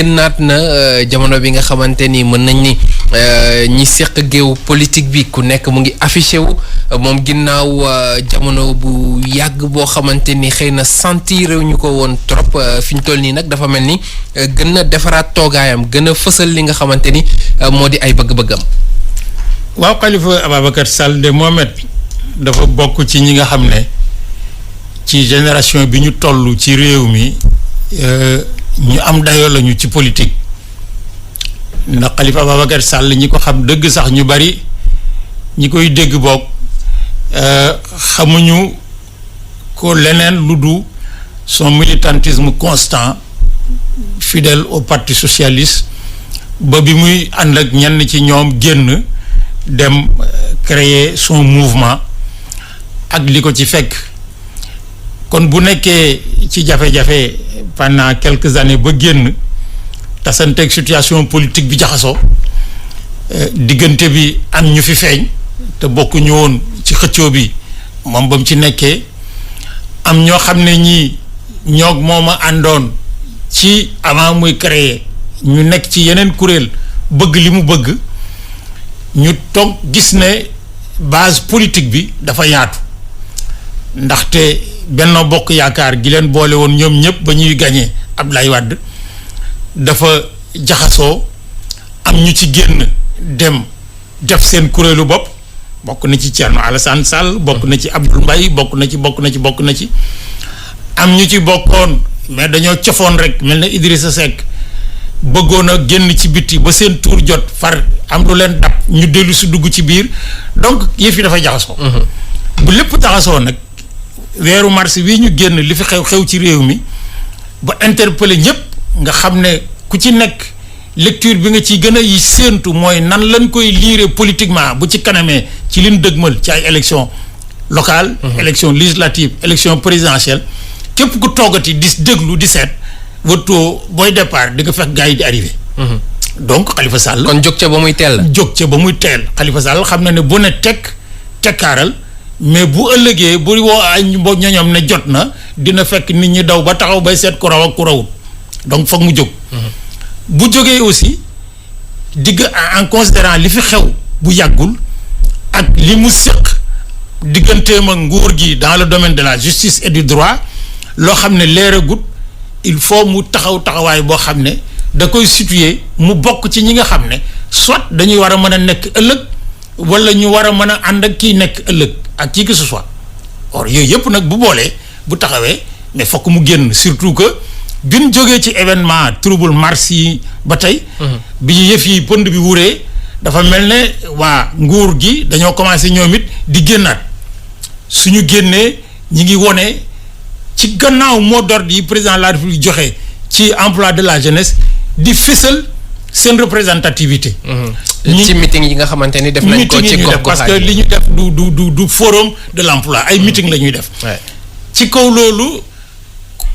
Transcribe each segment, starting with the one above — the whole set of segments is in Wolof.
génnaat na jamono bi nga xamante ni mën nañ ni ñi seq géew politique bi ku nekk mu ngi affiché wu moom ginnaaw jamono bu yàgg boo xamante ni xëy na sentir ñu ko woon trop fi ñu toll nii nag dafa mel ni gën na defaraat toogaayam gën a fësal li nga xamante ni moo di ay bëgg-bëggam. waaw Khalifa Ababacar Sall de Mohamed dafa bokk ci ñi nga xam ne ci génération bi ñu toll ci réew mi ñu am dayoo lañu ci politique ndax Khalifa Ababacar Sall ñi ko xam dëgg sax ñu bari ñi koy dégg bokk xamuñu ko leneen lu du son militantisme constant fidèle au parti socialiste ba bi muy ànd ak ñenn ci ñoom génn dem créer son mouvement ak li ko ci fekk kon bu nekkee ci jafe-jafe pendant quelques années ba génn tasanteeg situation politique bi jaxasoo diggante bi am ñu fi feeñ te bokkuñu woon ci xëccoo bi moom ba mu ci nekkee am ñoo xam ne ñii ñoog moom a àndoon ci avant muy créer ñu nekk ci yeneen kuréel bëgg li mu bëgg ñu toog gis ne base politique bi dafa yaatu ndaxte Benno Bokk Yaakaar gi leen boole woon ñoom ñëpp ba ñuy gagné Abdoulaye Wade dafa jaxasoo am ñu ci génn dem def seen kuréelu bopp bokk na ci Thierno Alassane Sall bokk na ci Abdoul Mbaye bokk na ci am ñu ci bokkoon mais dañoo cofoon rek mel na Idrissa Seck bëggoon a génn ci biti ba seen tour jot far am lu leen dab ñu dellu si dugg ci biir donc yëf yi dafa jaxasoo. bu lépp jaxasoo nag weeru mars bii ñu génn li fi xew ci réew mi ba interpeller ñëpp nga xam ne ku ci nekk lecture bi nga ciy gën a yi séentu mooy nan lañ koy lire politiquement bu ci kanamee ci liñ dëgmal ci ay élection locale élection législative élection présidentielle képp ku toogati di déglu di seet watoo booy départ di nga fekk gars yi di arrivé. donc Khalifa Sall. kon jóg ca ba muy teel la. jóg ca ba muy teel Khalifa Sall xam na ne bu ne tekkaaral mais bu ëllëgee bu woo ay ñoñom ne jot na dina fekk nit ñi daw ba taxaw bay seet ku raw ak ku rawut donc foog mu jóg. bu jógee aussi digg en considérant li fi xew bu yàggul ak li mu séq digganteem ak nguur gi dans le domaine de la justice et du droit loo xam ne leeragut il faut mu taxawaay boo xam ne da koy situer mu bokk ci ñi nga xam ne soit dañuy war a mën a nekk ëllëg wala ñu war a mën a ànd ak kiy nekk ëllëg ak kii que ce soit or yooyu yëpp nag bu boolee bu taxawee mais fokk mu génn surtout que bi ñu jógee ci événement trouble mars yi ba tey. bi ñu yëf yi pënd bi wuree dafa mel ne waa nguur gi dañoo commencé ñoom it di génnaat suñu génnee ñi ngi wone ci gannaaw mot d'ordre yi président de la République joxe ci emploi de la jeunesse di fësal seen représentativité. ci meeting yi nga xamante ni def nañ ko ci gox parce que li ñu def du forum de l'emploi ay meeting la ñuy def. ci kaw loolu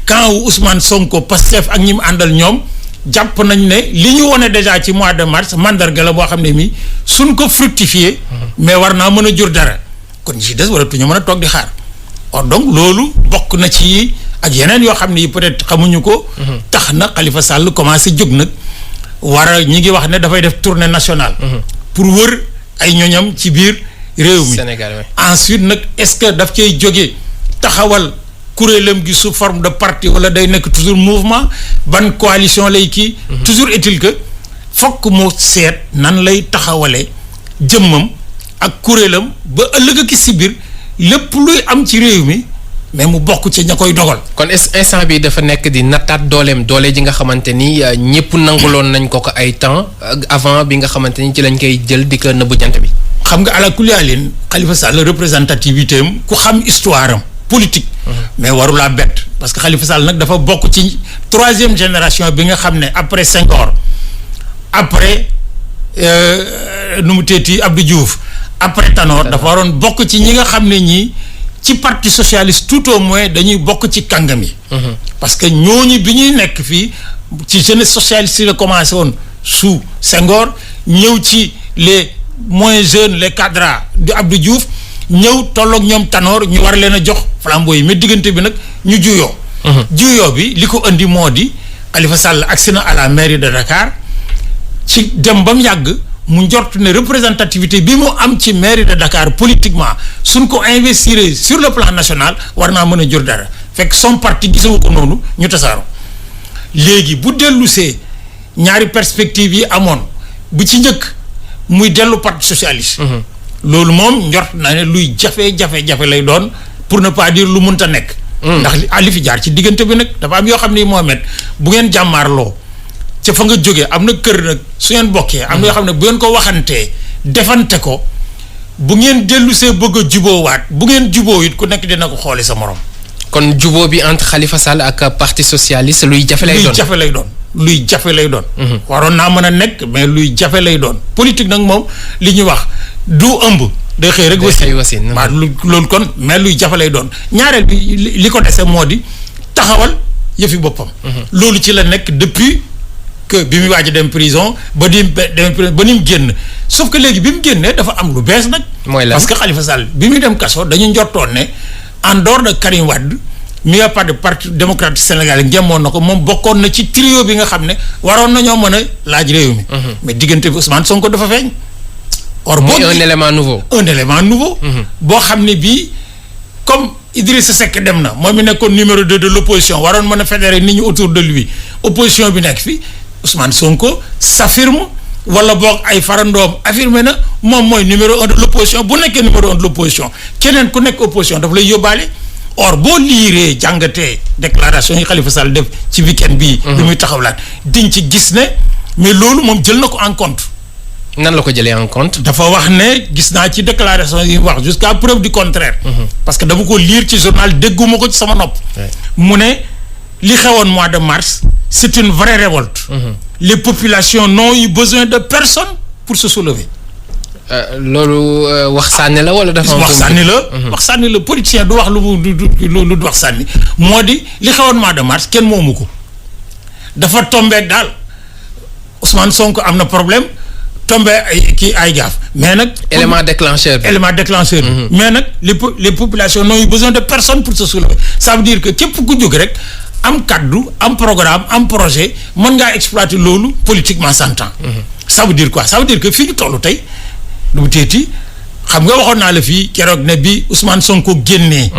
camp wu Ousmane Sonko Pastef ak ñi mu àndal ñoom jàpp nañ ne li ñu wone déjà ci mois de mars mandarga la boo xam ne mii suñ ko fructifier mais war naa mën a jur dara kon ci des waratuñu mën a toog di xaar. or donc loolu bokk na ci ak yeneen yoo xam ne yi peut-être xamuñu ko. tax na Khalifa Sall commencé jóg nag war a ñi ngi wax ne dafay def tournée nationale. pour wër ay ñoñam ci biir réew mi. Sénégal ensuite nag est-ce que daf cay jógee taxawal kuréelam gi sous forme de parti wala day nekk toujours mouvement ban coalition lay kii. toujours est-il que fokk mu seet nan lay taxawalee jëmmam ak kuréelam ba ëllëg a si biir. lépp luy am ci réew mi mais mu bokk ci ña koy dogal. kon instant bi dafa nekk di nattaat doole ji nga xamante ni ñëpp nanguloon nañ ko ay temps avant bi nga xamante ni ci lañ koy jël di ko nëbbu jant bi. xam nga ala kulli alin Khalifa Sall représentativité am ku xam histoire am politique. mais warulaa bett parce que Khalifa Sall nag dafa bokk ci troisième génération bi nga xam ne après Senghor après nu mu teeti Abdou Diouf. après Tanor dafa waroon bokk ci ñi nga xam ne ñii ci parti socialiste tout au moins dañuy bokk ci kàngam yi. parce que ñooñu bi ñuy nekk fii ci jeunesse socialiste yi la commencé woon sous Senghor ñëw ci les moins jeunes les cadres de Abdou Diouf ñëw tolloog ñoom Tanor ñu war leen a jox flambeau yi mais diggante bi nag ñu juyoo. juyoo bi li ko andi moo di Khalifa Sall agsi na à la mairie de Dakar ci dem ba mu yàgg mu njort ne représentativité bi mu am ci mairie de Dakar politiquement suñ ko investir sur le plan national war naa mën a jur dara fekk son parti gisawu ko noonu ñu tasaaroo léegi bu dellusee ñaari perspective yi amoon bu ci njëkk muy dellu parti socialiste. loolu moom njort naa ne luy jafe-jafe lay doon pour ne pas dire lu mënta nekk. ndax li fi jaar ci diggante bi nag dafa am yoo xam ne Mohamed bu ngeen jàmmaarloo ca fa nga jógee am na kër nag su ngeen bokkee. am na yoo xam ne bu ngeen ko waxantee defante ko bu ngeen dellusee bëgg a juboowaat bu ngeen juboo it ku nekk dina ko xooli sa morom. kon juboo bi entre Khalifa Sall ak parti socialiste luy jafe lay doon luy jafe lay doon. waroon naa mën a nekk mais luy jafe lay doon politique nag moom li ñuy wax du ëmb. day xëy rek wasin waaw loolu kon mais luy jafe lay doon ñaareel bi li ko dese moo di taxawal yëfi boppam. loolu ci la nekk depuis que bi muy waaj a dem prison ba ni mu génn sauf que léegi bi mu génnee dafa am lu bees nag. mooy lan parce que Khalifa Sall bi muy dem kaso dañu njortoon ne en dehors de Karim Wade mi nga part de parti démocratique sénégalais ngemoon na ko moom bokkoon na ci trio bi nga xam ne waroon nañoo mën a laaj réew mi. mais diggante bi Ousmane Sonko dafa feeñ. or boo un élément nouveau. boo xam ne bii comme Idrissa Seck dem na moom mi nekkoon numéro 2 de l' opposition waroon mën a fédérer nit ñi autour de lui opposition bi nekk fi Ousmane Sonko s'affirme wala boog ay farandoom affirmé na moom mooy numéro 1 de l' opposition bu nekkee numéro 1 de l' opposition keneen ku nekk opposition daf lay yóbbaale. or boo liiree jàngatee déclaration yi Khalifa Sall def ci week-end bii. bi muy taxawlaat diñ ci gis ne mais loolu moom jël na ko en compte. nan la ko jëlee en compte. dafa wax ne gis naa ci déclaration yi wax jusqu'à preuve du contraire. parce que dama ko lire ci journal dégguma ko ci sama nopp. mu ne li xewoon mois de mars c'est une vraie révolte. Les populations n'ont eu besoin de personne pour se soulever. loolu wax sànni la wala dafa. wax sànni la politicien du wax lu wax sànni moo di li xewoon mois de mars kenn moomu ko dafa tombé daal Ousmane Sonko am na problème tombé ay gaaf mais nag. élément déclencheur bi mais nag les populations n'ont eu besoin de personne pour se soulever ça veut dire que képp ku jóg rek am kaddu am programme am projet mën ngaa exploiter loolu politiquement s'entend. ça veut dire quoi ça veut dire que fii ñu tollu tey. lu teeti xam nga waxoon naa la fii keroog ne bi Ousmane Sonko génnee.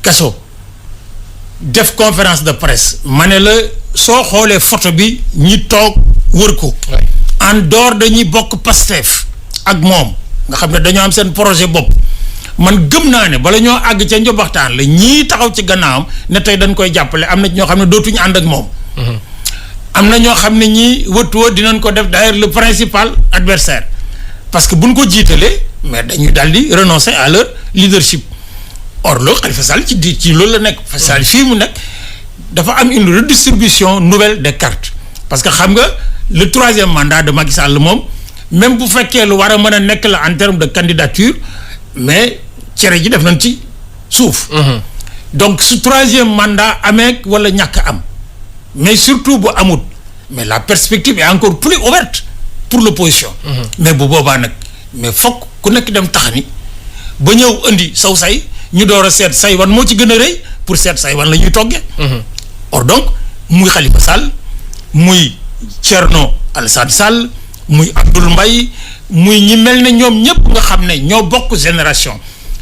kaso def conférence de presse ma ne la soo xoolee photo bi ñi toog wër ko. en dehors dañuy bokk Pastef ak moom nga xam ne dañoo am seen projet bopp man gëm naa ne bala ñoo àgg ca njobaxtaan la ñii taxaw ci gannaawam ne tey dañ koy jàppale am na ñoo xam ne dootuñu ànd ak moom. am na ñoo xam ne ñii wëtuwoo dinañ ko def d'ailleurs le principal adversaire parce que buñ ko jiitalee mais dañuy daal di renoncer à leur leadership or loolu Khalifa Sall ci loolu la nekk. Khalifa Sall fii mu nekk dafa am une redistribution nouvelle des cartes parce que xam nga le 3e mandat de Macky Sall moom même bu fekkee lu war a mën a nekk la en termes de candidature mais cere ji def nañ ci suuf. donc su 3e mandat amee wala ñàkk am mais surtout bu amut mais la perspective est encore plus ouverte pour l'opposition. mais bu boobaa nag mais fokk ku nekk dem taxani ba ñëw indi saw say ñu door a seet say wan moo ci gën a rëy pour seet say wan la ñuy toggee. or donc muy Khalifa Sall muy Thierno Alassane Sall muy Abdoul Mbaye muy ñi mel ne ñoom ñëpp nga xam ne ñoo bokk génération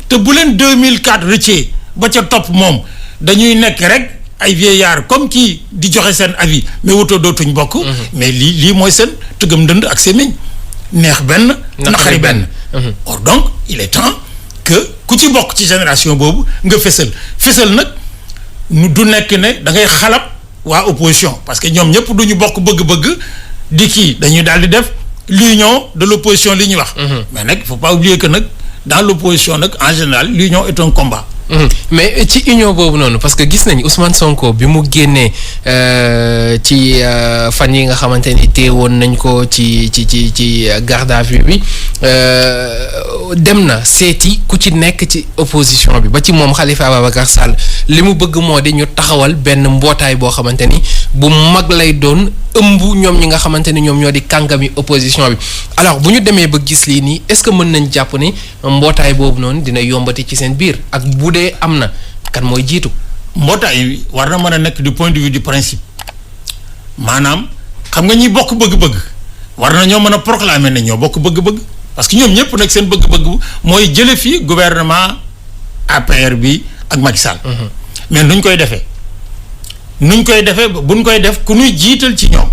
te bu leen 2004 rëccee ba ca topp moom dañuy nekk rek ay vieillards comme kii di joxe seen avis mais wutoo dootuñ bokk. mais lii mooy seen tëggam ndënd ak seen neex benn. naqari benn. or donc il est temps que ku ci bokk ci génération boobu nga fësal nag du nekk ne da ngay xalab waa opposition parce que ñoom ñëpp du ñu bokk bëgg-bëgg di kii dañuy daal di def l'union de l'opposition li ñuy wax. mais nag il faut pas oublier que nag dans l'opposition nag en général l'union est un combat. mais ci union boobu noonu parce que gis nañ Ousmane Sonko bi mu génnee ci fan yi nga xamante ni teewoon nañ ko ci garde à vue bi dem na seeti ku ci nekk ci opposition bi ba ci moom Khalifa Ababacar Sall li mu bëgg moo di ñu taxawal benn mbootaay boo xamante ni bu mag lay doon ëmb ñoom ñi nga xamante ni ñoom ñoo di kàngami opposition bi alors bu ñu demee ba gis lii nii est-ce que mën nañ jàpp ni mbootaay boobu noonu dina yombati ci seen biir ak bu dee am na kan mooy jiitu. mbootaay war na mën a nekk du point de vue du principe maanaam xam nga ñi bokk bëgg-bëgg war na ñoo mën a proclamer ne ñoo bokk bëgg-bëgg parce que ñoom ñëpp nag seen bëgg-bëgg mooy jële fii gouvernement APR bi ak Macky Sall. mais nuñ koy defee buñ koy def ku ñuy jiital ci ñoom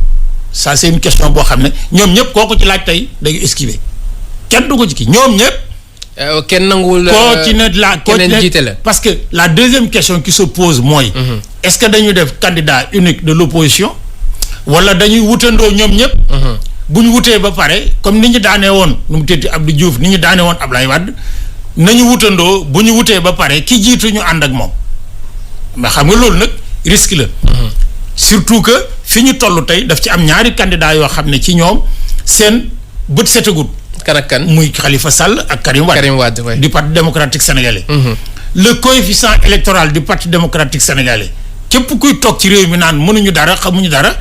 ça c'est une question boo xam ne ñoom ñëpp kooku ci laaj tey day esquiver kenn du ko ci kii ñoom ñëpp. kenn nanguwul. koo ci ne keneen jiite la parce que la deuxième question qui se pose mooy. est-ce que dañu def candidat unique de l'opposition wala dañuy wutandoo ñoom ñëpp. bu ñu wutee ba pare comme ni ñu daanee woon nu mu tëddee Abdou Diouf ni ñu daanee woon Ablaye Wade nañu wutandoo bu ñu wutee ba pare ki jiitu ñu ànd ak moom mais xam nga loolu nag risque la. surtout que fi ñu toll tey daf ci am ñaari candidats yoo xam ne ci ñoom seen bët setagut. kan ak kan muy Khalifa Sall ak Karim Wade ouais. du Parti démocratique sénégalais. Le coefficient électoral du Parti démocratique sénégalais képp kuy toog ci réew mi naan mënuñu dara xamuñu dara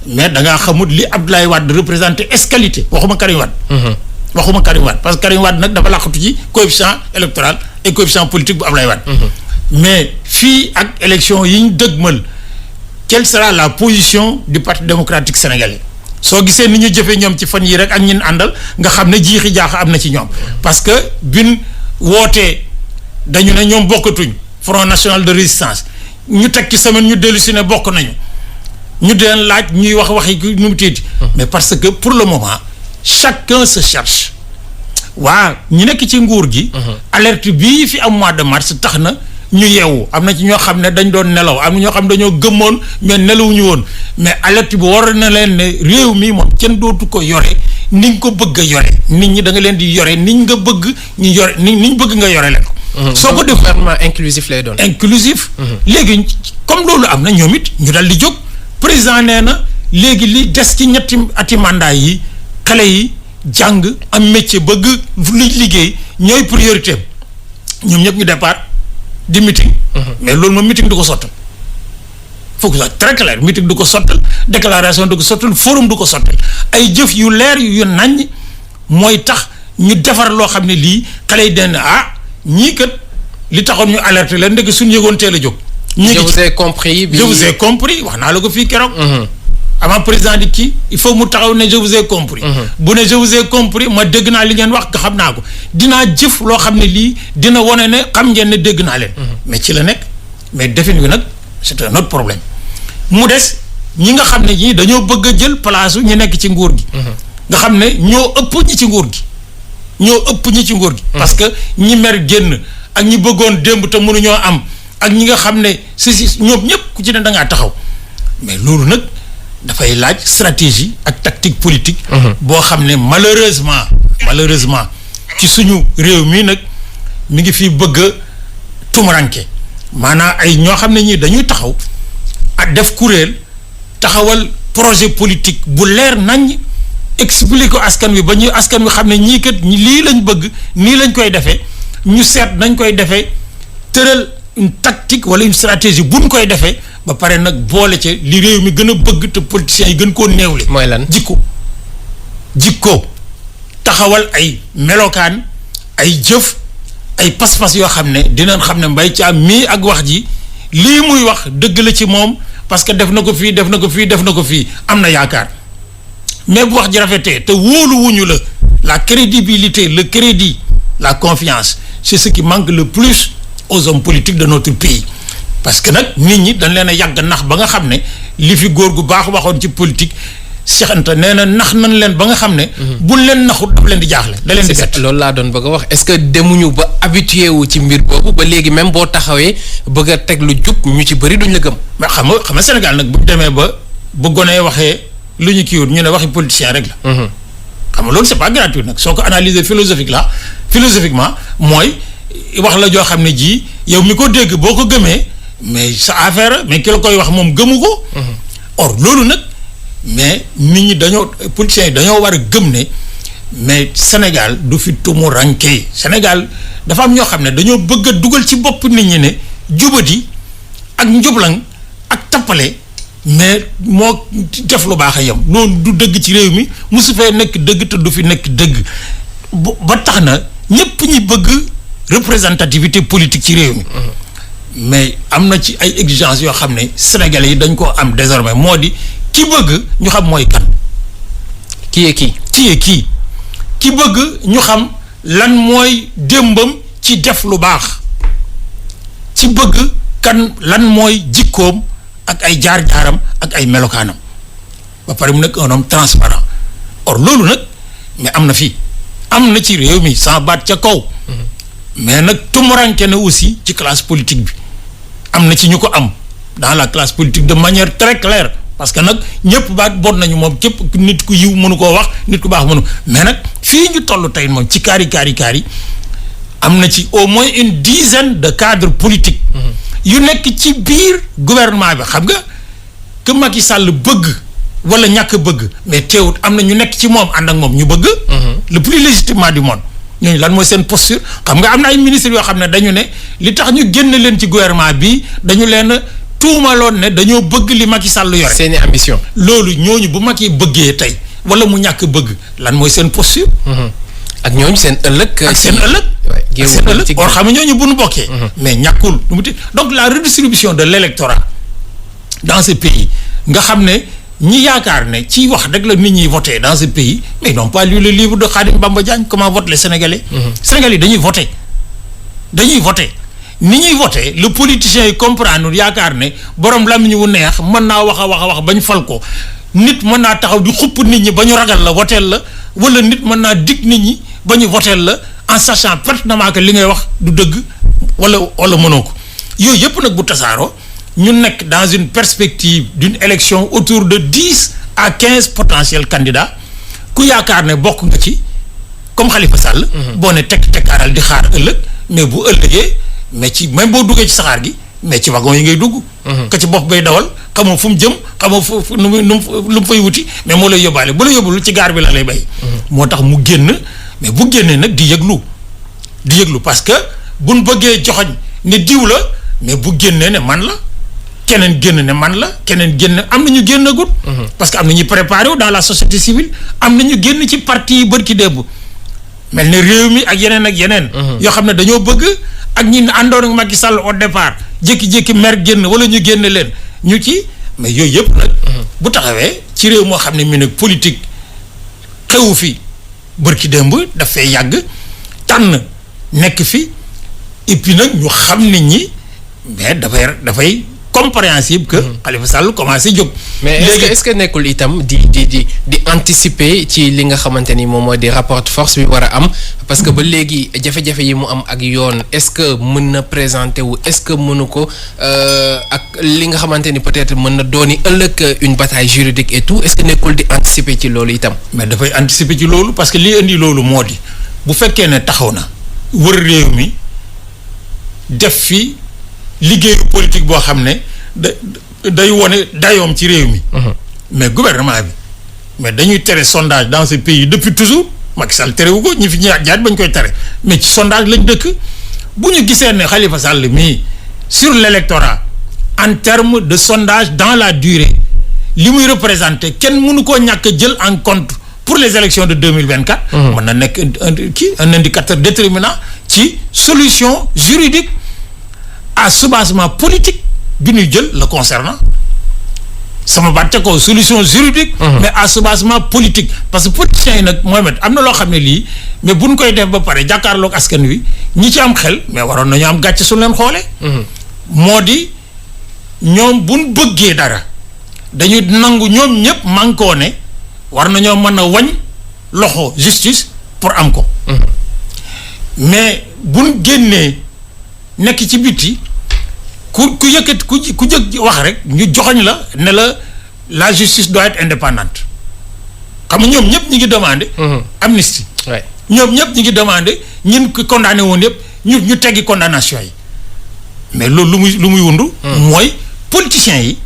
mais da ngaa xamut li Abdoulaye Wade représenté escalité waxuma Karim Wade. Parce que Karim Wade nag dafa laqatu ci coefficient électoral et coefficient politique bu Abdoulaye Wade. mais fii ak élection yi ñu dëgmal quelle sera la position du Parti démocratique sénégalais. soo gisee ni ñu jëfee ñoom ci fan yii rek ak ñin àndal nga xam ne jiixi jaaxa am na ci ñoom parce que bin wootee dañu ne ñoom bokkatuñ Front national de résistance ñu teg ci semaine ñu dellu si ne bokk nañu ñu deen laaj ñuy waxi nu mu tiiti mais parce que pour le moment chacun se cherche waa ñu nekk ci nguur gi alerte bii fi am mois de mars tax na ñu yeewu am na ci ñoo xam ne dañ doon nelaw am na ñoo xam ne dañoo gëmmoon mais nelawuñu woon mais alerte bi war na leen ne réew mi moom kenn dootu ko yore ni nga ko bëgg a yore nit ñi da nga leen di yore niñ nga bëgg ñu yore niñ bëgg nga yore leen ko. soo ko def gouvernement inclusif lay doon. inclusif. léegi comme loolu am na ñoom it ñu dal di jóg président nee na léegi li des ci ñetti ati mandat yi xale yi jàng am métier bëgg li liggéey ñooy priorité ñoom ñëpp ñu départ. di meeting. mais loolu moom meeting du ko sottal faut que ça très clair meeting du ko sottal déclaration du ko sottal forum du ko sottal ay jëf yu leer yu naññ mooy tax ñu defar loo xam ne lii xale yi den ñii kat li taxoon ñu alerter leen ndek suñu yëgoon teel a jóg. je vous ai compris je vous ai compris wax naa la ko fii keroog. avant président di kii il faut mu taxaw ne je vous ai compris. bu ne je vous ai compris ma dégg naa li ngeen wax nga xam naa ko dinaa jëf loo xam ne lii dina wane ne xam ngeen ne dégg naa leen. mais ci la nekk mais defin wi nag c'est un autre problème mu des ñi nga xam ne ñii dañoo bëgg a jël place ñu nekk ci nguur gi. nga xam ne ñoo ëpp ñi ci nguur gi. parce que ñi mer génn ak ñi bëggoon démb te mënuñoo am ak ñi nga xam ne si ñoom ñëpp ku ci ne da ngaa taxaw mais loolu nag. dafay laaj stratégie ak tactique politique. boo xam ne malheureusement ci suñu réew mi nag mi ngi fi bëgg a tumuranke maanaam ay ñoo xam ne ñii dañuy taxaw ak def kuréel taxawal projet politique bu leer nañ expliquer ko askan wi ba ñu askan wi xam ne ñii kat lii lañ bëgg nii lañ koy defee ñu seet nañ koy defee tëral une tactique wala une stratégie buñ koy defee. ba pare nag boole ca li réew mi gën a bëgg te politiciens yi gën koo néewle. mooy lan jikko taxawal ay melokaan ay jëf ay pas-pas yoo xam ne dinañ xam ne Mbaye Thiam mii ak wax ji lii muy wax dëgg la ci moom parce que def na ko fii am na yaakaar mais bu wax ji rafetee te wóoluwuñu la crédibilité le crédit la confiance c'est ce qui manque le plus aux hommes politiques de notre pays. parce que nag nit ñi dañ leen a yàgg nax ba nga xam ne li fi góor gu baax waxoon ci politique Cheikh Anta nee na nax nañ leen ba nga xam ne. buñ leen naxut daf leen di jaaxle. da leen di bett loolu laa doon bëgg a wax est-ce que demuñu ba habitué wu ci mbir boobu ba léegi même boo taxawee bëgg a teg lu jub ñu ci bëri duñ la gëm. mais xam nga Sénégal nag bu ñu demee ba bu gonee waxee lu ñu kiiwut ñu ne waxi politicien rek la. xam nga loolu c'est pas gratuit nag soo ko analyser philosophiquement mooy wax la joo xam ne ji yow mi ko dégg boo ko gëmee. mais sa affaire mais ki la koy wax moom gëmu ko. or loolu nag mais nit ñi politiciens yi dañoo war a gëm ne mais Sénégal du fi tumuranke Sénégal dafa am ñoo xam ne dañoo bëgg a dugal ci bopp nit ñi ne jubadi ak njublang ak tappale mais moo def lu baax a yem loolu du dëgg ci réew mi mosu fee nekk dëgg te du fi nekk dëgg ba tax na ñëpp ñi bëgg représentativité politique ci réew mi. mais am na ci ay exigences yoo xam ne sénégalais yi dañ koo am désormais moo di ki bëgg ñu xam mooy kan. kii ki bëgg ñu xam lan mooy démbam ci def lu baax ci bëgg kan lan mooy jikkoom ak ay jaar-jaaram ak ay melokaanam ba pare mu nekk un homme transparent. or loolu nag mais am na fii am na ci réew mi sans baat ca kaw. mais nag tumuranke na aussi ci classe politique bi am na ci ñu ko am dans la classe politique de manière très claire parce que nag ñëpp baat bon nañu moom képp nit ku yiw mënu koo wax nit ku baax mënu mais nag fii ñu toll tey moom ci kaari am na ci au moins une dizaine de cadres politiques yu nekk ci biir gouvernement bi xam nga que Macky Sall bëgg wala ñàkk bëgg mais teewut am na ñu nekk ci moom ànd ak moom ñu bëgg le plus légitimement du monde ñooñu lan mooy seen posture xam nga am na ay ministres yoo xam ne dañu ne li tax ñu génn leen ci gouvernement bi dañu leen tuumaloon ne dañoo bëgg li Macky Sall yore seeni ambition loolu ñooñu bu Macky bëggee tey wala mu ñàkk bëgg lan mooy seen posture ak ñooñu seen ëllëg ak seen ëllëg or xam nga ñooñu bu nu bokkee mais ñàkkul lu mu ti donc la redistribution de l'électorat dans ce pays nga xam ne ñi yaakaar ne ci wax rek la nit ñi voté dans ce pays mais ils n'ont pas lu le livre de Khadim Bamba Diagne comment votent les Sénégalais Sénégalais dañuy voté ni ñuy voté le politicien yi comprendre yaakaar ne borom làmmiñ wu neex mën naa wax a wax bañ fal ko nit mën naa taxaw di xupp nit ñi ba ñu ragal la voteel la wala nit mën naa dig nit ñi ba ñu voteel la en sachant pertinemment que li ngay wax du dëgg wala mënoo ko yooyu yëpp nag bu tasaaroo ñu nekk dans une perspective d'une élection autour de 10 à 15 potentiels candidats ku yaakaar ne bokk nga ci comme Khalifa Sall. boo ne tekkaaral di xaar ëllëg mais bu ëllëgee mais ci même boo duggee ci saxaar gi mais ci wagon yi ngay dugg. ka ci bopp bay dawal xamoo fu mu jëm xamoo fu lu mu fay wuti mais moo lay yóbbaale bu la yóbbul ci gaar bi la lay bay. moo tax mu génn mais bu génnee nag di yëglu parce que buñ bëggee joxoñ ne diw la mais bu génnee ne man la. keneen génn ne man la keneen génn am na ñu génn agut parce que am na ñu préparé wu dans la société civile am na ñu génn ci parti yi bërki démb mel ne réew mi ak yeneen yoo xam ne dañoo bëgg ak ñi àndoon ak Macky Sall au départ jékki-jékki mer génn wala ñu génn leen ñu ci mais yooyu yëpp nag bu taxawee ci réew moo xam ne mi nag politique xewu fi bërki démb daf fay yàgg tànn nekk fi et puis nag ñu xam nit ñi mais dafay compréhensible que Khalifa Sall commencé jóg. mais est-ce que nekkul itam di anticiper ci li nga xamante ni moom moo di rapport de force bi war a am parce que ba léegi jafe-jafe yi mu am ak yoon est-ce que mën na présenter wu est-ce que mënu ko ak li nga xamante ni peut-être mën na dooni ëllëg une bataille juridique et tout est-ce que nekkul di anticiper ci loolu itam. mais dafay anticiper ci loolu parce que li indi loolu moo di bu fekkee ne taxaw na wër réew mi def fi. liggéeyu politique boo xam ne day wone dayoom ci réew mi. mais gouvernement bi mais dañuy tere sondage dans ce pays depuis toujours Macky Sall terewu ko ñi fi jaar bañ koy tere mais ci sondage lañ dëkk bu ñu gisee ne Khalifa Sall mii sur l'électorat en termes de sondage dans la durée li muy représenter kenn mënu koo ñàkk a jël en compte pour les élections de 2024. mën na nekk un indicateur déterminant ci solution juridique. à soubassement politique bi ñuy jël le concernant sama batte ko solution juridique mais à soubassement politique parce que politiciens yi nag Mohamed am na loo xam ne lii mais buñ koy def ba pare jàkkaarloog askan wi ñi ci am xel mais waroon nañu am gàcce su leen xoolee moo di ñoom buñ bëggee dara dañuy nangu ñoom ñëpp mànkoo ne war nañoo mën a wañ loxo justice pour am ko mais buñ génnee nekk ci biti ku yëkkat ku jëg wax rek ñu joxoñ la ne la justice doit être indépendante xam nga ñoom ñëpp ñi ngi demandé amnistie ñoom ñëpp ñi ngi demandé ñun ko condamné woon yëpp ñu teggi condamnation yi mais loolu lu muy wundu mooy politiciens yi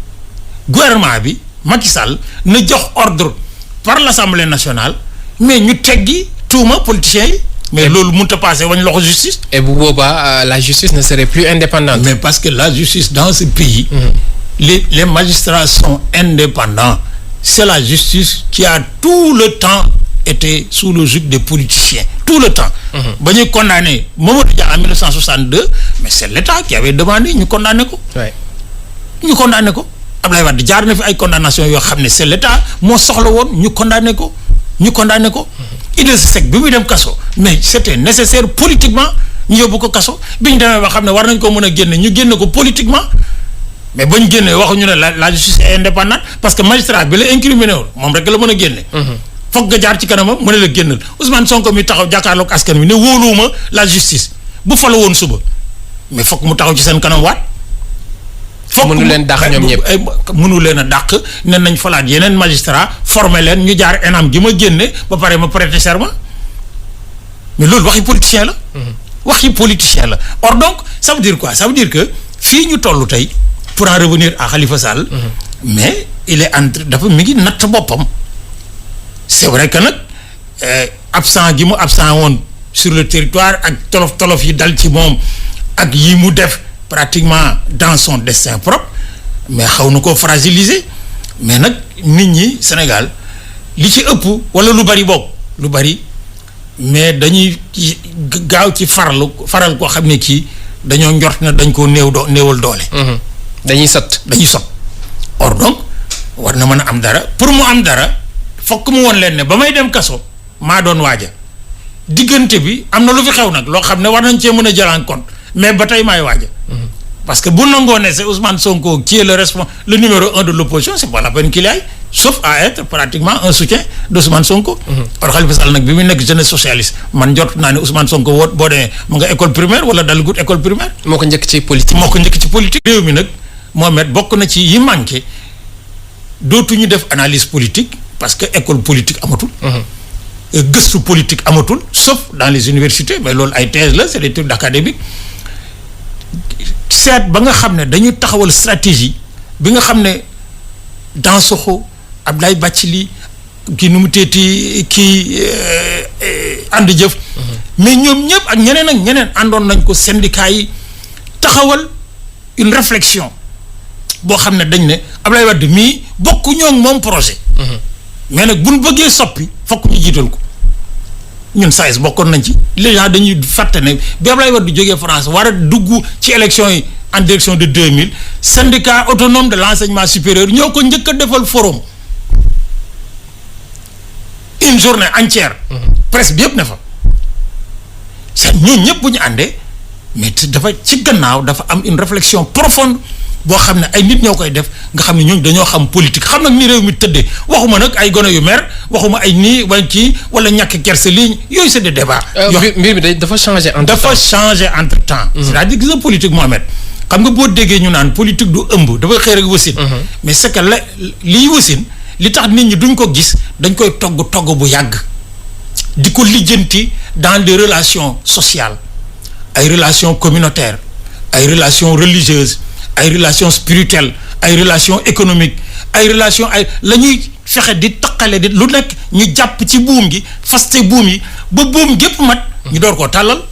gouvernement bi Macky Sall na jox ordre par l'Assemblée nationale mais ñu teggi tuuma politiciens yi mais loolu mënut a passé wañ loxo justice. et bu boobaa la justice ne serait plus indépendante. mais parce que la justice dans ce pays. les magistrats sont indépendants. C'est la justice qui a tout le temps été sous le joug des politiciens tout le temps. ba ñuy condamné Mamadou Dia en 1962 mais c'est l'État qui avait demandé ñu condamné ko. ñu condamné ko Abdoulaye Wade jaar na fi ay condamnation yoo xam ne c'est l'état moo soxla woon ñu condamné ko Idrissa Seck bi muy dem kaso mais c'était nécessaire politiquement ñu yóbbu ko kaso bi ñu demee ba xam ne war nañ ko mën a génne ñu génne ko politiquement mais ba ñu génnee waxuñu ne la justice est indépendante parce que magistrat bi la incriminé woon moom rek la mën a génne. foog nga jaar ci kanamam mu ne la génnal Ousmane Sonko mi taxaw jàkkaarloog askan wi ne wóoluwuma la justice bu fa la woon suba mais foog mu taxaw ci seen kanam waat. mënu leen dàq ñoom ñëpp mënu leen a dàq ne nañ falaat yeneen magistrat formé leen ñu jaar ENAM gi ma génne ba pare ma prêter serment mais loolu waxi politicien la. waxi politicien la or donc ça veut dire quoi ça veut dire que fii ñu toll tey pour en revenir à Khalifa Sall. mais il est entre dafa mi ngi natt boppam. c'est vrai que nag absent gi mu absent woon sur le territoire ak tolof yi dal ci moom ak yi mu def. pratiquement dans son destin propre mais xaw na ko fragiliser mais nag nit ñi Sénégal li ci ëpp wala lu bari bokk lu bari mais dañuy gaaw ci faral koo xam ne kii dañoo njort na dañ koo néewal doole. dañuy sot or donc war na mën a am dara pour mu am dara fokk mu woon leen ne ba may dem kaso maa doon waaja diggante bi am na lu fi xew nag loo xam ne war nañ cee mën a jël en compte mais ba tey maay waaja parce que bu nangoo ne c'est Ousmane Sonko qui est le numéro 1 de l'opposition c'est pas la peine qu'il aille sauf à être pratiquement un soutien d'Ousmane Sonko. or Khalifa Sall nag bi muy nekk jeunesse socialiste man jot naa ne Ousmane Sonko boo demee mu nga école primaire wala dalagut école primaire. moo ko njëkk ci politique. réew mi nag Mohamed bokk na ci yi manqué dootuñu def analyse politique parce que école politique amatul. gëstu politique amatul sauf dans les universités mais loolu ay thèse la c'est des trucs d'académique seet ba nga xam ne dañu taxawal stratégie bi nga xam ne Dansokho Abdoulaye Bathily kii nu mu teeti kii ànd jëf mais ñoom ñëpp ak ñeneen àndoon nañ ko syndicat yi taxawal une réflexion boo xam ne dañ ne Abdoulaye Wade mii bokku ñoo moom projet mais nag buñ bëggee soppi fokk ñu jiital ko ñun SAES bokkoon nañ ci les gens dañuy fàtte ne bi Abdoulaye Wade jógee France war a dugg ci élection yi en direction de 2000 syndicat autonome de l'enseignement supérieur ñoo ko njëkk a defal forum une journée entière. presse bi yëpp ne fa. ñun ñëpp bu ñu àndee mais dafa ci gannaaw dafa am une réflexion profonde boo xam ne ay nit ñoo koy def nga xam ne ñooñu dañoo xam politique xam nag ni réew mi tëddee waxuma nag ay gone yu mer waxuma ay nii wala kii wala ñàkk kersa ligne yooyu c'est des débats. mbir mi dafa changer entre temps. c'est-à-dire gis nga politique Mohamed xam nga boo déggee ñu naan politique du ëmb dafay xëy rek wasin. mais c'est que liy wasin li tax nit ñi duñ ko gis dañ koy togg bu yàgg di ko lijjanti dans des relations sociales ay relations communautaires ay relations religieuses. ay relations spirituelles ay relations économiques ay relations la ñuy fexe di taqale di lu nekk ñu jàpp ci buum gi faste buum yi ba buum gépp mat ñu door koo tàllal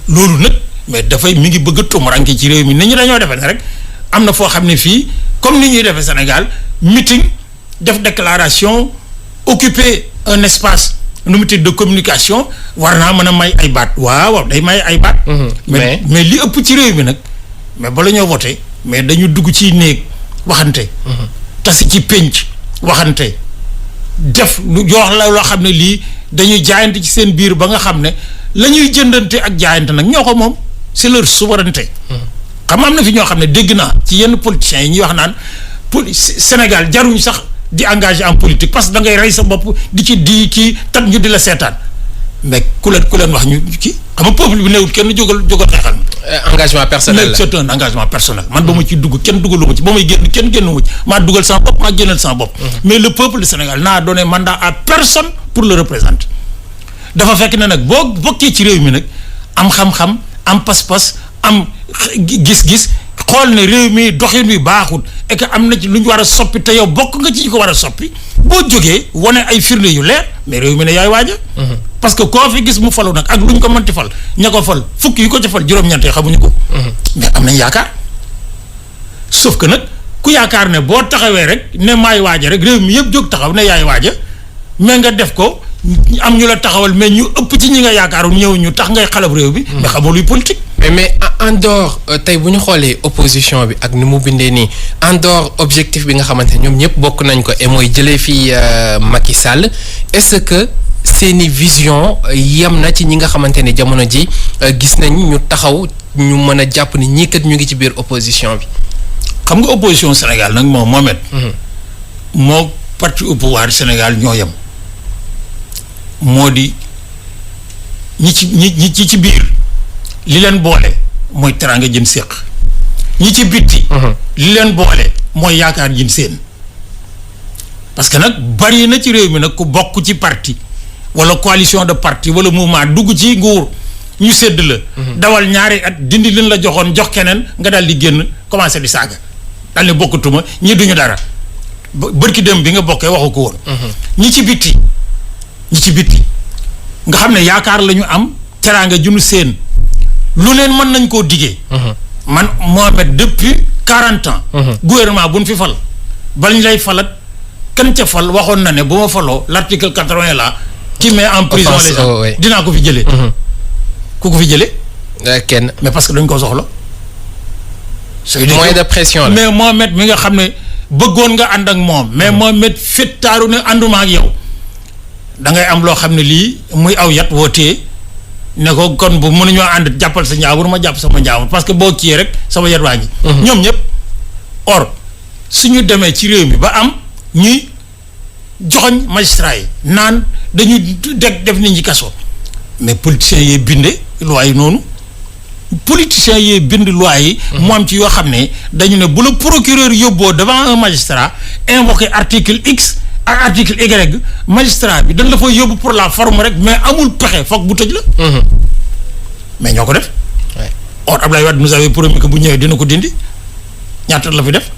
loolu nag mais dafay mi ngi bëgg a tumuranke ci réew mi nit ñi dañoo defee ne rek am na foo xam ne fii comme ni ñuy defee Sénégal meeting def déclaration occuper un espace de communication war naa mën a may ay baat waaw day may ay baat mais li ëpp ci réew mi nag mais bala ñoo voté mais dañu dugg ci néeg waxante tasi ci pénc waxante def lu jox la loo xam ne lii dañuy jaayante ci seen biir ba nga xam ne la ñuy jëndante ak jaayante nag ñoo ko moom c'est leur souveraineté xam am na fi ñoo xam ne dégg naa ci yenn politiciens yi ñuy wax naan Sénégal jaruñ sax di engagé en politique parce que da ngay rey sa bopp di ci di kii tat ñu di la seetaan mais ku leen wax ñu kii xam nga peuple bi newut kenn jógal xeexal engagement personnel la c'est un engagement personnel man ba ma ci dugg kenn dugalu ma ci ba may génn kenn génn ma ci maa dugal sama bopp maa génnal sama bopp mais le peuple du Sénégal n'a donné mandat à personne pour le représenter dafa fekk ne nag boo bokkee ci réew mi nag am xam-xam am pas-pas am gis-gis xool ne réew mi doxin wi baaxul et que am na ci lu ñu war a soppi te yow bokk nga ci ñu ko war a soppi boo jógee wane ay firnde yu leer mais réew mi ne yaay waaja parce que koo fi gis mu falu nag ak lu ñu ko mënti fal ña ko fal fukk yu ko ci fal juróom-ñeent xamuñu ko mais am nañ yaakaar sauf que nag ku yaakaar ne boo taxawee rek ne maay waaja rek réew mi yëpp jóg taxaw ne yaay waaja mais nga def ko am ñu la taxawal mais ñu ëpp ci ñi nga yaakaaroon ñëw ñu tax ngay xalab réew bi mais xamoo luy politique mais en dehors tey bu ñu xoolee opposition bi ak ni mu bindee nii en dehors objectif bi nga xamante ne ñoom ñëpp bokk nañ ko et mooy jëlee fii Macky Sall est-ce que seeni vision yem na ci ñi nga xamante ne jamono ji gis nañ ñu taxaw ñu mën a jàpp ni ñii kat ñu ngi ci biir opposition bi. xam nga opposition Sénégal nag Mohamed. moo parti au pouvoir Sénégal ñoo yem. moo di ñi ci biir li leen boole mooy teraanga jëm séq ñi ci bitti. li leen boole mooy yaakaar jëm seen. parce que nag bari na ci réew mi nag ku bokk ci parti wala coalition de parti wala mouvement dugg ci nguur ñu sédd la. dawal ñaari at dindi leen la joxoon jox keneen nga daal di génn commencé di saaga daal di bokkatuma ñi duñu dara bërki dem bi nga bokkee waxu ko woon. ñi ci bitti nga xam ne yaakaar la ñu am teraanga junu seen lu leen mën nañ koo diggee. man Mohamed depuis 40 ans. gouvernement bu ñu fi fal bañ lay falat kan ca fal waxoon na ne bu ma faloo l'article 80 là qui met en prison les gens dinaa ko fi jëlee. ku ko fi jëlee. kenn. mais parce que dañ ko soxla. moyen de pression la. mais Mohamed mi nga xam ne bëggoon nga ànd ak moom. mais Mohamed fettaaru ne ànduma ak yow. da ngay am loo xam ne lii muy aw yat woo téye ne ko kon bu mënuñoo ànd jàppal sa njaabur ma jàpp sama njaabur parce que boo kii rek sama yat waa ngi. ñoom ñëpp or suñu demee ci réew mi ba am ñuy joxoñ magistrat yi naan dañuy def nit ñi kaso mais politiciens yee binde loi yi noonu politiciens yee bind loi yi. mu am ci yoo xam ne dañu ne bu la procureur yóbboo devant un magistrat invoqué article X. ak article Y magistrat bi dañ la fay yóbbu pour la forme rek mais amul pexe foog bu tëj la. mais ñoo ko def. or Abdoulaye Wade nous avait promis que bu ñëwee dina ko dindi ñaata la fi def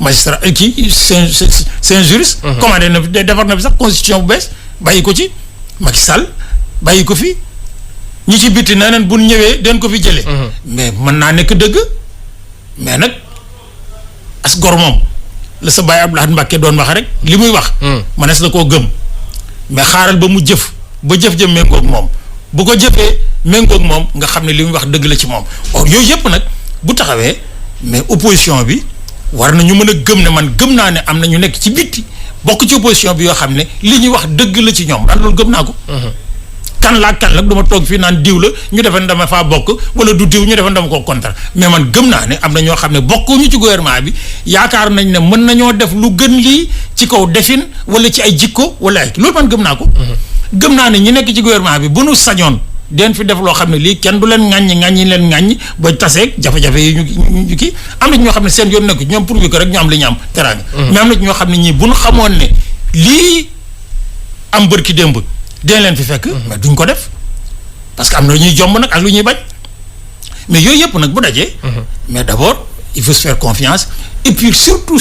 magistrat kii c'est un juriste. commandé na fi defar na fi sax constitution bu bees bàyyi ko ci Macky Sall bàyyi ko fi ñi ci bitti nee nañ bu ñëwee den ko fi jëlee. mais mën naa nekk dëgg mais nag as gor moom. la sa baay Abdoulaye Mbacké doon wax rek li muy wax. manees na koo gëm mais xaaral ba mu jëf jëm méngoog moom bu ko jëfee méngoog moom nga xam ne li muy wax dëgg la ci moom or yooyu yëpp nag bu taxawee mais opposition bi war na ñu mën a gëm ne man gëm naa ne am na ñu nekk ci bitti bokk ci opposition bi yoo xam ne li ñuy wax dëgg la ci ñoom daan loolu gëm naa ko. kan nag du ma toog fii naan diw la ñu defe ne dama faa bokk wala du diw ñu defe ne dama ko contre mais man gëm naa ne am na ñoo xam ne bokkuñu ci gouvernement bi yaakaar nañ ne mën nañoo def lu gën lii ci kaw defin wala ci ay jikko wala ay loolu man gëm naa ko. gëm naa ne ñi nekk ci gouvernement bi bu nu sañoon den fi def loo xam ne lii kenn du leen ŋàññi ba taseeg jafe-jafe yi ñu kii am na ñoo xam ne seen yoon nekku ñoom pour que rek ñu am li ñu am teraanga. mais am na ñoo xam ne ñii bu nu xamoon ne lii am bërki démb dina leen fi fekk. mais duñ ko def parce que am na lu ñuy jomb nag ak lu ñuy bañ mais yooyu yëpp nag bu dajee. mais d'abord il faut se faire confiance et puis surtout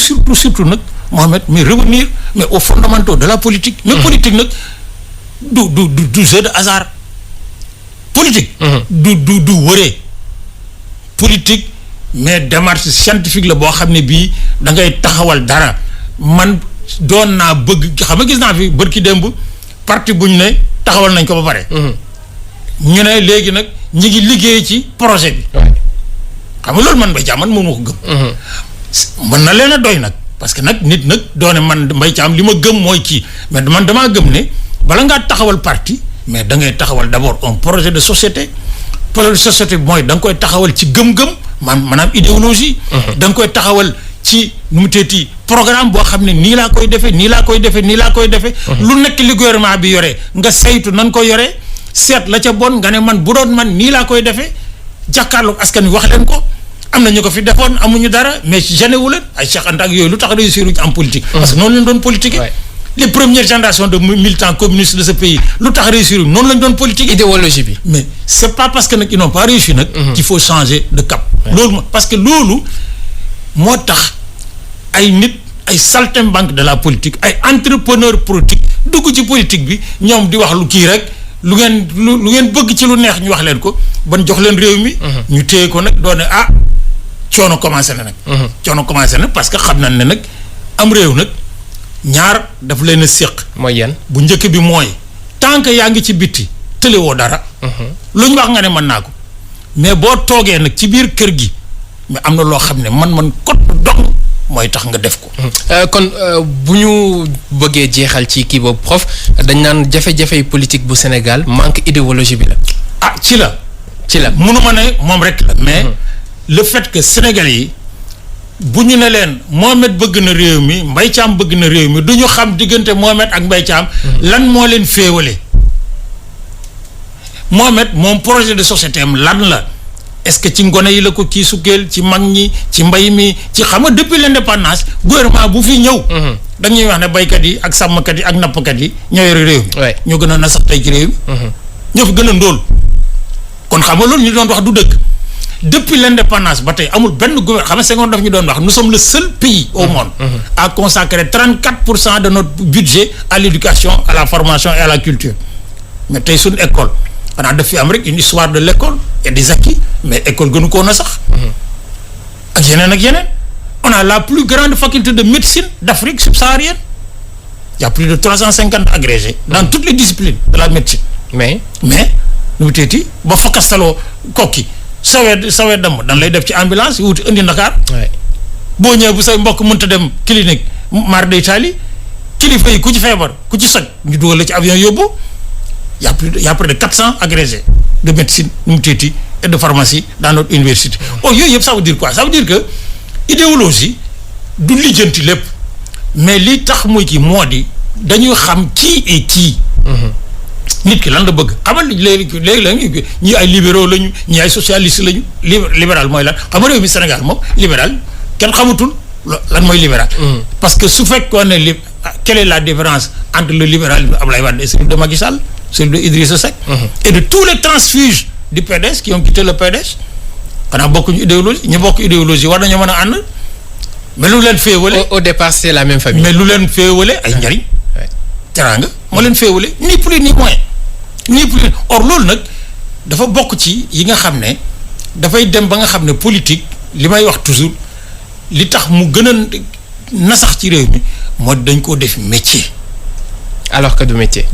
nag Mohamed mais revenir mais aux fondamentaux de la politique. mais politique nag du jeu de hasard. politique. du wëree. politique mais démarche scientifique la boo xam ne bii da ngay taxawal dara man doon naa bëgg xam nga gis naa fi bërki démb. parti bu ñu ne taxawal nañ ko ba pare. ñu ne léegi nag ñi ngi liggéey ci projet bi. xam nga loolu man Mbaye Thiam man moom moo ko gëm. mën na leen a doy nag parce que nag nit nag doone man Mbaye Thiam li ma gëm mooy kii mais man damaa gëm ne bala ngaa taxawal parti mais da ngay taxawal d'abord un projet de société. projet de société bi mooy da nga koy taxawal ci gëm-gëm maanaam idéologie. da nga koy taxawal ci nu mu teeti programme boo xam ne nii laa koy defee nii laa koy defee. lu nekk li gouvernement bi yore nga saytu nan ko yore seet la ca bon nga ne man bu doon man nii laa koy defee jàkkaarloog askan wi wax leen ko am na ñu ko fi defoon amuñu dara mais gêné wu leen ay Cheikh Anta ak yooyu lu tax réussir ci en politique. parce que noonu lañ doon politique. les premières générations de militants communistes de ce pays lu tax réussir noonu lañ doon politique. idéologie bi. mais c'est pas parce que nag ils n'ont pas réussi nag. qu'il faut changer de cap. loolu parce que loolu moo tax. ay nit ay saltimbanque de la politique ay entrepreneur politique dugg ci politique bi ñoom di wax lu kii rek lu ngeen bëgg ci lu neex ñu wax leen ko ban jox leen réew mi. ñu téye ko nag doone coono commencé na nag. coono commencé na parce que xam nañ ne nag am réew nag ñaar daf leen a séq. mooy yan bu njëkk bi mooy tant que yaa ngi ci bitti tëlewoo dara. lu ñu wax nga ne mën naa ko mais boo toogee nag ci biir kër gi mais am na loo xam ne man kot dong mooy tax nga def ko. kon bu ñu bëggee jeexal ci kii boobu prof dañ naan jafe-jafe politique bu Sénégal manque idéologie bi la. ah ci la mënuma ne moom rek la mais le fait que Sénégalais yi bu ñu ne leen Mohamed bëgg na réew mi Mbaye Thiam bëgg na réew mi du ñu xam diggante Mohamed ak Mbaye Thiam lan moo leen féewale. Mohamed moom projet de société am lan la est-ce que ci ngone yi la ko kii sukkeel ci mag ñi ci mbay mi ci xam nga depuis l'indépendance gouvernement bu fi ñëw. dañuy wax ne baykat yi ak sàmmkat yi ak nappkat yi ñoo yore réew mi. ñoo gën a na sax tey ci réew mi. ñoo fi gën a ndóol. kon xam nga loolu ñu doon wax du dëgg depuis l'indépendance ba tey amul benn gouvernement xam nga Senghor daf ñu doon wax nous sommes le seul pays au monde à consacrer 34% de notre budget à l'éducation à la formation et à la culture mais tey suñu école xanaa daf fi am rek une histoire de l'école et des acquis mais école gënu ko na sax ak yeneen on a la plus grande faculté de médecine d'Afrique subsaharienne il y a plus de 350 agrégés dans toutes les disciplines de la médecine mais nu mu teeti ba fakastaloo kokki sawee damm dan lay def ci ambulance wuti indi Ndakaar boo ñëwee bu say mbokk mënta dem clinique mar d'Italie kilifa yi ku ci feebar ku ci soj ñu dugal la ci avion yóbbu y a près de 400 agrégés de médecine nu mu teeti et de pharmacie dans notre université yooyu yëpp ça veut dire quoi ça veut dire que idéologie du lijjanti lépp mais li tax muy kii moo di dañuy xam qui est qui nit ki lan la bëgg xamal léegi la ñi ay libéraux lañu ñi ay socialistes lañu libéral mooy lan xam nga réew mi Sénégal moom libéral kenn xamatul lan mooy libéral parce que su fekkoon ne quelle est la différence entre le libéralisme de Abdoulaye Wade et celui de Macky Sall celui de Idrissa Seck et de tous les transfuges du PDS qui ont quitté le PDS xanaa bokkuñu idéologie ñu bokk idéologie war nañoo mën a ànd mais lu leen féewale au départ c'est la même famille mais lu leen féewale ay njariñ teraanga moo leen féewale ni plus ni moins ni plus or loolu nag dafa bokk ci yi nga xam ne dafay dem ba nga xam ne politique li may wax toujours li tax mu gën a nasax ci réew mi moo dañ koo def métier alors que du métier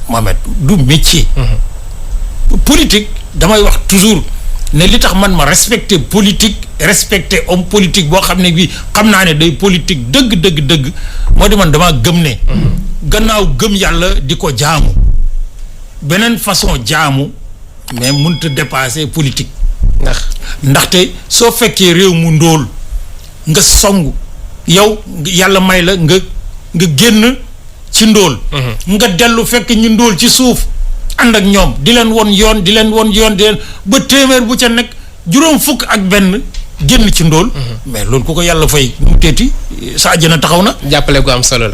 Mohamed du métier politique damay wax toujours ne li tax man ma respecter politique respecter homme politique boo xam ne bii xam naa ne day politique dëgg moo di man damaa gëm ne gannaaw gëm yàlla di ko jaamu beneen façon jaamu mais mënut a dépasser politique ndaxte soo fekkee réew mu ndóol nga song yow yàlla may la nga génn ci ndóol nga dellu fekk ñu ndóol ci suuf ànd ak ñoom di leen won yoon ba téeméer bu ca nekk juróom fukk ak benn génn ci ndóol mais loolu ku ko yàlla fay mu teeti sa àjjana taxaw na jàppale gu am solo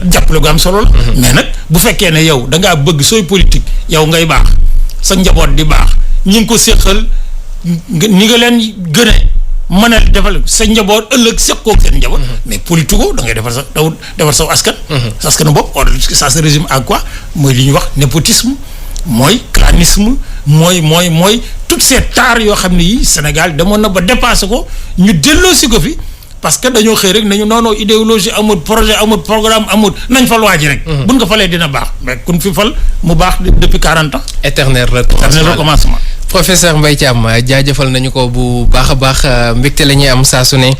la mais nag bu fekkee ne yow da ngaa bëgg sooy politique yow ngay baax sa njaboot di baax ñi ngi ko séqal ni nga leen gëne mën a defal sa njaboot ëllëg séqoog seen njaboot mais politico da ngay defar sa askan sa askanu bopp or ça se résume à quoi mooy li ñuy wax népotisme mooy clanisme mooy toutes ces tares yoo xam ne yi Sénégal demoon na ba dépassé ko ñu delloosi ko fi parce que dañoo xëy rek nañu non idéologie amul projet amul programme amul nañ fal waa ji rek buñ ko falee dina baax mais kun fi fal mu baax depuis 40 ans éternel recommencement professeur Mbaye Thiam jaajëfal nañu ko bu baax a baax mbégte la ñuy am saa su ne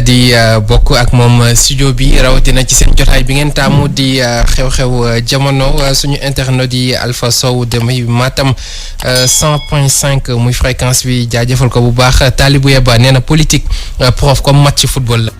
di bokk ak moom studio bi rawatina ci seen jotaay bi ngeen taamu di xew-xew jamono suñu internet yi Alpha Sow demay Matam 100.5 muy fréquence bi jaajëfal ko bu baax Talibou Yeba nee na politique prof comme match football la.